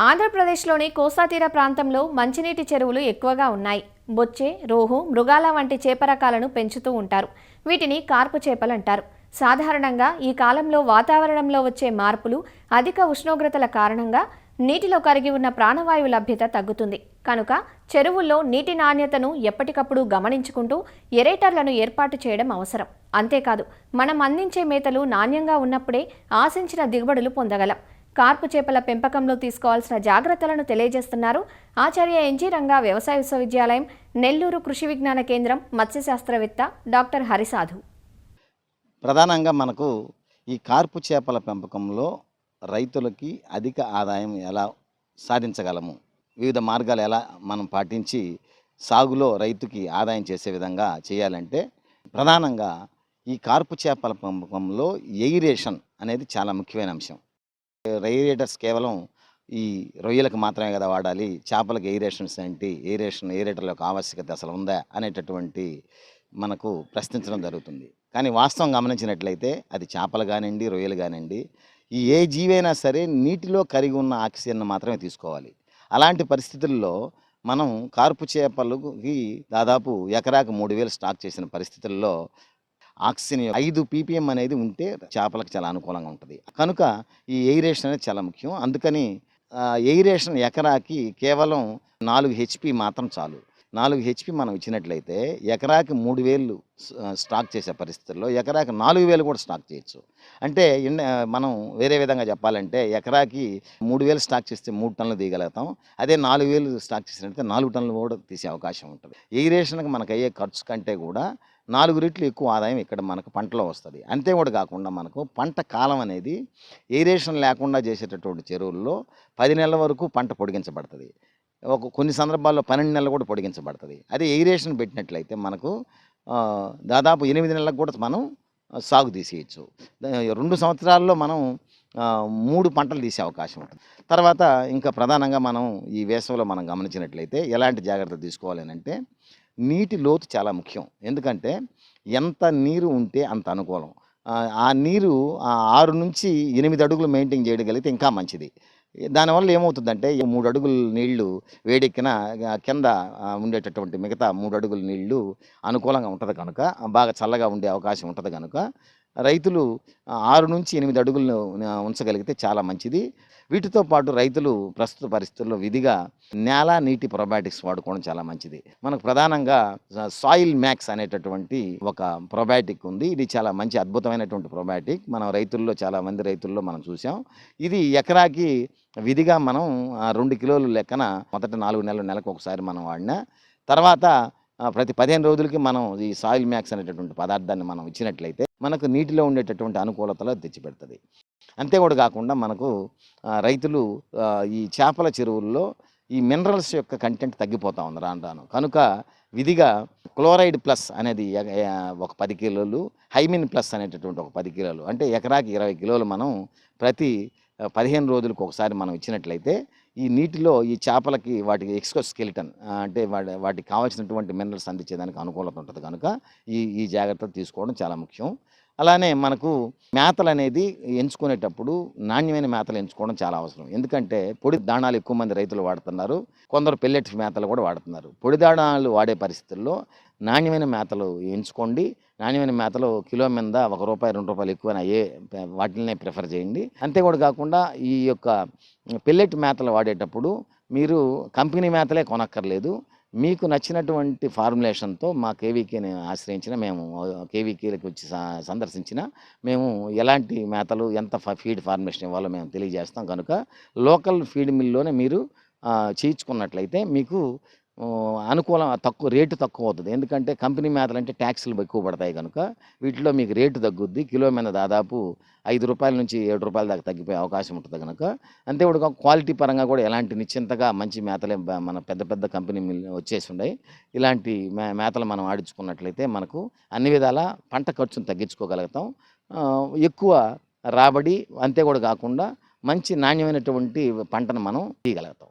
ఆంధ్రప్రదేశ్లోని కోస్తాతీర ప్రాంతంలో మంచినీటి చెరువులు ఎక్కువగా ఉన్నాయి. బొచ్చె, రోహు, మృగాల వంటి చేప రకాలను పెంచుతూ ఉంటారు. వీటిని కార్పు చేపలు అంటారు. సాధారణంగా ఈ కాలంలో వాతావరణంలో వచ్చే మార్పులు, అధిక ఉష్ణోగ్రతల కారణంగా నీటిలో కరిగి ఉన్న ప్రాణవాయువు లభ్యత తగ్గుతుంది. కనుక చెరువుల్లో నీటి నాణ్యతను ఎప్పటికప్పుడు గమనించుకుంటూ ఎరేటర్లను ఏర్పాటు చేయడం అవసరం. అంతేకాదు, మనం అందించే మేతలు నాణ్యంగా ఉన్నప్పుడే ఆశించిన దిగుబడులు పొందగలం. కార్పు చేపల పెంపకంలో తీసుకోవాల్సిన జాగ్రత్తలను తెలియజేస్తున్నారు ఆచార్య ఎన్జీ రంగా వ్యవసాయ విశ్వవిద్యాలయం, నెల్లూరు కృషి విజ్ఞాన కేంద్రం మత్స్యశాస్త్రవేత్త డాక్టర్ హరిసాధు. ప్రధానంగా మనకు ఈ కార్పు చేపల పెంపకంలో రైతులకి అధిక ఆదాయం ఎలా సాధించగలము, వివిధ మార్గాలు ఎలా మనం పాటించి సాగులో రైతుకి ఆదాయం చేసే విధంగా చేయాలంటే, ప్రధానంగా ఈ కార్పు చేపల పెంపకంలో ఎయిరేషన్ అనేది చాలా ముఖ్యమైన అంశం. ఎయిరేటర్స్ కేవలం ఈ రొయ్యలకు మాత్రమే కదా వాడాలి, చేపలకు ఎయిరేషన్స్ ఏంటి, ఎయిరేటర్ల యొక్క ఆవశ్యకత అసలు ఉందా అనేటటువంటి మనకు ప్రశ్నించడం జరుగుతుంది. కానీ వాస్తవం గమనించినట్లయితే అది చేపలు కానివ్వండి, రొయ్యలు కానివ్వండి, ఈ ఏ జీవైనా సరే నీటిలో కరిగి ఉన్న ఆక్సిజన్ మాత్రమే తీసుకోవాలి. అలాంటి పరిస్థితుల్లో మనం కార్పు చేపలకి దాదాపు ఎకరాకు 3000 స్టాక్ చేసిన పరిస్థితుల్లో ఆక్సిజన్ 5 ppm అనేది ఉంటే చేపలకు చాలా అనుకూలంగా ఉంటుంది. కనుక ఈ ఎయిరేషన్ అనేది చాలా ముఖ్యం. అందుకని ఎయిరేషన్ ఎకరాకి కేవలం 4 HP మాత్రం చాలు. 4 HP మనం ఇచ్చినట్లయితే ఎకరాకి 3000 స్టాక్ చేసే పరిస్థితుల్లో ఎకరాకి 4000 కూడా స్టాక్ చేయొచ్చు. అంటే మనం వేరే విధంగా చెప్పాలంటే ఎకరాకి 3000 స్టాక్ చేస్తే 3 టన్నులు తీయగలుగుతాం. అదే 4000 స్టాక్ చేసినట్లయితే 4 టన్నులు కూడా తీసే అవకాశం ఉంటుంది. ఎయిరేషన్కి మనకు అయ్యే ఖర్చు కంటే కూడా 4 రెట్లు ఎక్కువ ఆదాయం ఇక్కడ మనకు పంటలో వస్తుంది. అంతే కూడా కాకుండా మనకు పంట కాలం అనేది ఎయిరేషన్ లేకుండా చేసేటటువంటి చెరువుల్లో 10 నెలల వరకు పంట పొడిగించబడుతుంది. కొన్ని సందర్భాల్లో 12 నెలలు కూడా పొడిగించబడుతుంది. అదే ఎయిరేషన్ పెట్టినట్లయితే మనకు దాదాపు 8 నెలలకు కూడా మనం సాగు తీసేయచ్చు. 2 సంవత్సరాల్లో మనం 3 పంటలు తీసే అవకాశం ఉంటుంది. తర్వాత ఇంకా ప్రధానంగా మనం ఈ వేసవిలో మనం గమనించినట్లయితే ఎలాంటి జాగ్రత్తలు తీసుకోవాలి అంటే, నీటి లోతు చాలా ముఖ్యం. ఎందుకంటే ఎంత నీరు ఉంటే అంత అనుకూలం. ఆ నీరు 6 నుంచి 8 అడుగులు మెయింటైన్ చేయగలిగితే ఇంకా మంచిది. దానివల్ల ఏమవుతుందంటే 3 అడుగుల నీళ్లు వేడెక్కిన కింద ఉండేటటువంటి మిగతా 3 అడుగుల నీళ్లు అనుకూలంగా ఉంటుంది కనుక, బాగా చల్లగా ఉండే అవకాశం ఉంటుంది కనుక రైతులు 6 నుంచి 8 అడుగులను ఉంచగలిగితే చాలా మంచిది. వీటితో పాటు రైతులు ప్రస్తుత పరిస్థితుల్లో విధిగా నేల నీటి ప్రొబయాటిక్స్ వాడుకోవడం చాలా మంచిది. మనకు ప్రధానంగా సాయిల్ మ్యాక్స్ అనేటటువంటి ఒక ప్రొబయాటిక్ ఉంది. ఇది చాలా మంచి అద్భుతమైనటువంటి ప్రొబయాటిక్. మనం రైతుల్లో చాలా మంది రైతుల్లో మనం చూసాం. ఇది ఎకరాకి విధిగా మనం 2 కిలోలు లెక్కన మొదటి 4 నెలలు నెలకు ఒకసారి మనం వాడినా, తర్వాత ప్రతి 15 రోజులకి మనం ఈ సాయిల్ మ్యాక్స్ అనేటటువంటి పదార్థాన్ని మనం ఇచ్చినట్లయితే మనకు నీటిలో ఉండేటటువంటి అనుకూలతలు తెచ్చిపెడుతుంది. అంతే కూడా కాకుండా మనకు రైతులు ఈ చేపల చెరువుల్లో ఈ మినరల్స్ యొక్క కంటెంట్ తగ్గిపోతూ ఉంది రాను. కనుక విధిగా క్లోరైడ్ ప్లస్ అనేది ఒక 10 కిలోలు, హైమిన్ ప్లస్ అనేటటువంటి ఒక 10 కిలోలు, అంటే ఎకరాకి 20 కిలోలు మనం ప్రతి 15 రోజులకు ఒకసారి మనం ఇచ్చినట్లయితే ఈ నీటిలో ఈ చేపలకి వాటికి ఎక్స్కోస్కెలిటన్ అంటే వాటికి కావాల్సినటువంటి మినరల్స్ అందించేదానికి అనుకూలత ఉంటుంది. కనుక ఈ జాగ్రత్తలు తీసుకోవడం చాలా ముఖ్యం. అలానే మనకు మేతలు అనేది ఎంచుకునేటప్పుడు నాణ్యమైన మేతలు ఎంచుకోవడం చాలా అవసరం. ఎందుకంటే పొడి దాణాలు ఎక్కువ మంది రైతులు వాడుతున్నారు, కొందరు పెల్లెట్స్ మేతలు కూడా వాడుతున్నారు. పొడి దాణాలు వాడే పరిస్థితుల్లో నాణ్యమైన మేతలు ఎంచుకోండి. నాణ్యమైన మేతలు కిలో మీద ₹1, ₹2 ఎక్కువైనా వాటినే ప్రిఫర్ చేయండి. అంతే కూడా కాకుండా ఈ యొక్క పెల్లెట్ మేతలు వాడేటప్పుడు మీరు కంపెనీ మేతలే కొనక్కర్లేదు. మీకు నచ్చినటువంటి ఫార్ములేషన్తో మా కేవీకేని ఆశ్రయించిన, మేము కేవీకేలకు వచ్చి సందర్శించిన మేము ఎలాంటి మేతలు ఎంత ఫీడ్ ఫార్ములేషన్ ఇవ్వాలో మేము తెలియజేస్తాం. కనుక లోకల్ ఫీడ్ మిల్లోనే మీరు చేయించుకున్నట్లయితే మీకు రేటు తక్కువ అవుతుంది. ఎందుకంటే కంపెనీ మేతలు అంటే ట్యాక్సులు ఎక్కువ పడతాయి కనుక వీటిలో మీకు రేటు తగ్గుద్ది. కిలో మీద దాదాపు ₹5 నుంచి ₹7 దాకా తగ్గిపోయే అవకాశం ఉంటుంది కనుక. అంతేకాదు క్వాలిటీ పరంగా కూడా ఎలాంటి నిశ్చింతగా మంచి మేతలే మన పెద్ద పెద్ద కంపెనీ వచ్చేసి ఉన్నాయి. ఇలాంటి మేతలు మనం ఆడించుకున్నట్లయితే మనకు అన్ని విధాల పంట ఖర్చును తగ్గించుకోగలుగుతాం, ఎక్కువ రాబడి, అంతే కూడా కాకుండా మంచి నాణ్యమైనటువంటి పంటను మనం తీయగలుగుతాం.